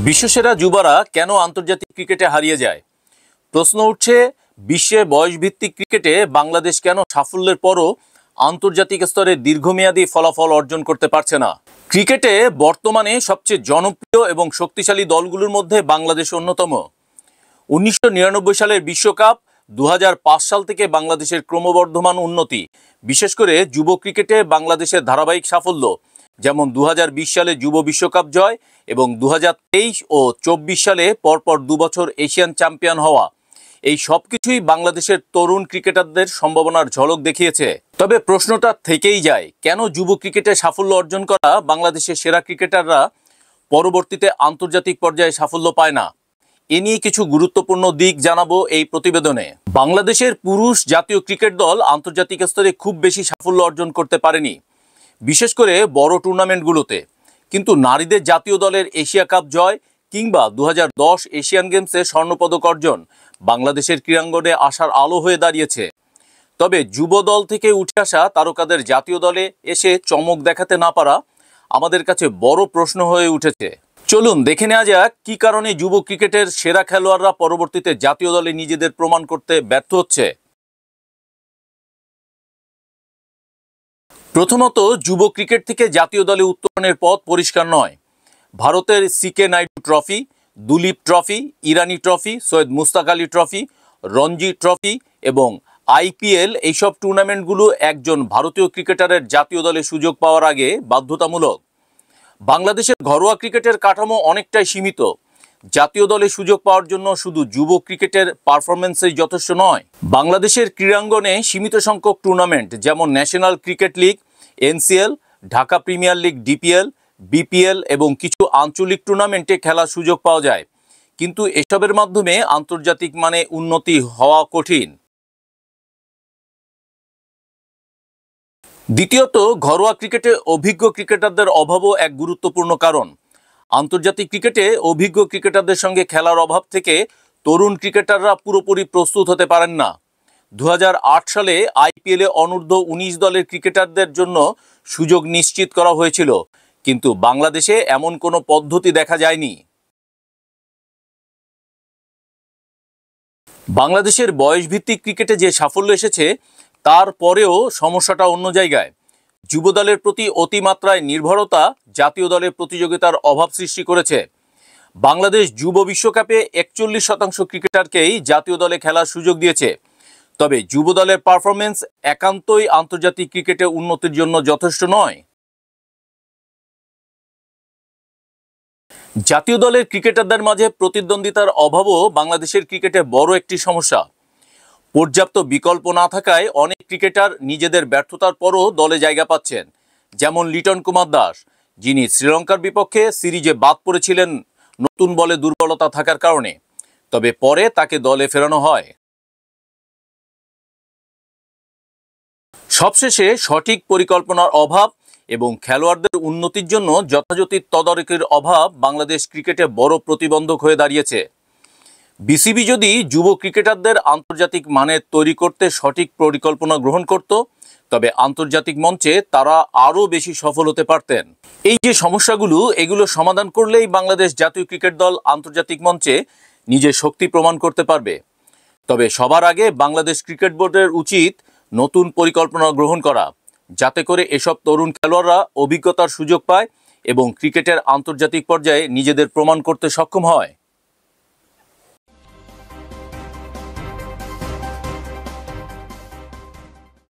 বিশ্বসেরা যুবারা কেন আন্তর্জাতিক ক্রিকেটে হারিয়ে যায়? প্রশ্ন উঠছে, বিশ্বে বয়সভিত্তিক ক্রিকেটে বাংলাদেশ কেন সাফল্যের পরও আন্তর্জাতিক স্তরে দীর্ঘমেয়াদী ফলাফল অর্জন করতে পারছে না? ক্রিকেটে বর্তমানে সবচেয়ে জনপ্রিয় এবং শক্তিশালী দলগুলোর মধ্যে বাংলাদেশ অন্যতম। 1999 সালের বিশ্বকাপ, 2005 সাল থেকে বাংলাদেশের ক্রমবর্ধমান উন্নতি, বিশেষ করে যুব ক্রিকেটে বাংলাদেশের ধারাবাহিক সাফল্য, যেমন 2020 সালে যুব বিশ্বকাপ জয় এবং 2023 ও 24 সালে পরপর দুবছর এশিয়ান চ্যাম্পিয়ন হওয়া, এই সব কিছুই বাংলাদেশের তরুণ ক্রিকেটারদের সম্ভাবনার ঝলক দেখিয়েছে। তবে প্রশ্নটা থেকেই যায়, কেন যুব ক্রিকেটে সাফল্য অর্জন করা বাংলাদেশের সেরা ক্রিকেটাররা পরবর্তীতে আন্তর্জাতিক পর্যায়ে সাফল্য পায় না? এ নিয়ে কিছু গুরুত্বপূর্ণ দিক জানাবো এই প্রতিবেদনে। বাংলাদেশের পুরুষ জাতীয় ক্রিকেট দল আন্তর্জাতিক স্তরে খুব বেশি সাফল্য অর্জন করতে পারেনি, বিশেষ করে বড় টুর্নামেন্টগুলোতে। কিন্তু নারীদের জাতীয় দলের এশিয়া কাপ জয় কিংবা 2010 এশিয়ান গেমসে স্বর্ণপদক অর্জন বাংলাদেশের ক্রীড়াঙ্গনে আশার আলো হয়ে দাঁড়িয়েছে। তবে যুব দল থেকে উঠে আসা তারকাদের জাতীয় দলে এসে চমক দেখাতে না পারা আমাদের কাছে বড় প্রশ্ন হয়ে উঠেছে। চলুন দেখে নেওয়া যাক কী কারণে যুব ক্রিকেটের সেরা খেলোয়াড়রা পরবর্তীতে জাতীয় দলে নিজেদের প্রমাণ করতে ব্যর্থ হচ্ছে। প্রথমত, যুব ক্রিকেট থেকে জাতীয় দলে উত্তরণের পথ পরিষ্কার নয়। ভারতের CK Naidu trophy, Duleep trophy, Irani trophy, Syed Mushtaq Ali trophy, Ranji trophy এবং আইপিএল, এইসব টুর্নামেন্টগুলো একজন ভারতীয় ক্রিকেটারের জাতীয় দলে সুযোগ পাওয়ার আগে বাধ্যতামূলক। বাংলাদেশের ঘরোয়া ক্রিকেটের কাঠামো অনেকটাই সীমিত। জাতীয় দলে সুযোগ পাওয়ার জন্য শুধু যুব ক্রিকেটের পারফরমেন্সই যথেষ্ট নয়। বাংলাদেশের ক্রীড়াঙ্গনে সীমিত সংখ্যক টুর্নামেন্ট, যেমন national cricket league, NCL, Dhaka premier league, DPL, BPL এবং কিছু আঞ্চলিক টুর্নামেন্টে খেলার সুযোগ পাওয়া যায়, কিন্তু এসবের মাধ্যমে আন্তর্জাতিক মানে উন্নতি হওয়া কঠিন। দ্বিতীয়ত, ঘরোয়া ক্রিকেটে অভিজ্ঞ ক্রিকেটারদের অভাবও এক গুরুত্বপূর্ণ কারণ। আন্তর্জাতিক ক্রিকেটে অভিজ্ঞ ক্রিকেটারদের সঙ্গে খেলার অভাব থেকে তরুণ ক্রিকেটাররা পুরোপুরি প্রস্তুত হতে পারেন না। 2008 সালে আইপিএলে অনূর্ধ্ব 19 দলের ক্রিকেটারদের জন্য সুযোগ নিশ্চিত করা হয়েছিল, কিন্তু বাংলাদেশে এমন কোনো পদ্ধতি দেখা যায়নি। বাংলাদেশের বয়সভিত্তিক ক্রিকেটে যে সাফল্য এসেছে, তারপরেও সমস্যাটা অন্য জায়গায়। যুব দলের প্রতি অতিমাত্রায় নির্ভরতা জাতীয় দলের প্রতিযোগিতার অভাব সৃষ্টি করেছে। বাংলাদেশ যুব বিশ্বকাপে 41% ক্রিকেটারকেই জাতীয় দলে খেলার সুযোগ দিয়েছে, তবে যুব দলের পারফরমেন্স একান্তই আন্তর্জাতিক ক্রিকেটে উন্নতির জন্য যথেষ্ট নয়। জাতীয় দলের ক্রিকেটারদের মাঝে প্রতিদ্বন্দ্বিতার অভাবও বাংলাদেশের ক্রিকেটে বড় একটি সমস্যা। পর্যাপ্ত বিকল্প না থাকায় অনেক ক্রিকেটার নিজেদের ব্যর্থতার পরও দলে জায়গা পাচ্ছেন, যেমন লিটন কুমার দাস, যিনি শ্রীলঙ্কার বিপক্ষে সিরিজে বাদ পড়েছিলেন নতুন বলে দুর্বলতা থাকার কারণে, তবে পরে তাকে দলে ফেরানো হয়। সবশেষে সঠিক পরিকল্পনার অভাব এবং খেলোয়াড়দের উন্নতির জন্য যথাযথ তদারকির অভাব বাংলাদেশ ক্রিকেটে বড় প্রতিবন্ধক হয়ে দাঁড়িয়েছে। বিসিবি যদি যুব ক্রিকেটারদের আন্তর্জাতিক মানের তৈরি করতে সঠিক পরিকল্পনা গ্রহণ করত, তবে আন্তর্জাতিক মঞ্চে তারা আরও বেশি সফল হতে পারতেন। এই যে সমস্যাগুলো, এগুলো সমাধান করলেই বাংলাদেশ জাতীয় ক্রিকেট দল আন্তর্জাতিক মঞ্চে নিজের শক্তি প্রমাণ করতে পারবে। তবে সবার আগে বাংলাদেশ ক্রিকেট বোর্ডের উচিত নতুন পরিকল্পনা গ্রহণ করা, যাতে করে এসব তরুণ খেলোয়াড়রা অভিজ্ঞতার সুযোগ পায় এবং ক্রিকেটের আন্তর্জাতিক পর্যায়ে নিজেদের প্রমাণ করতে সক্ষম হয়।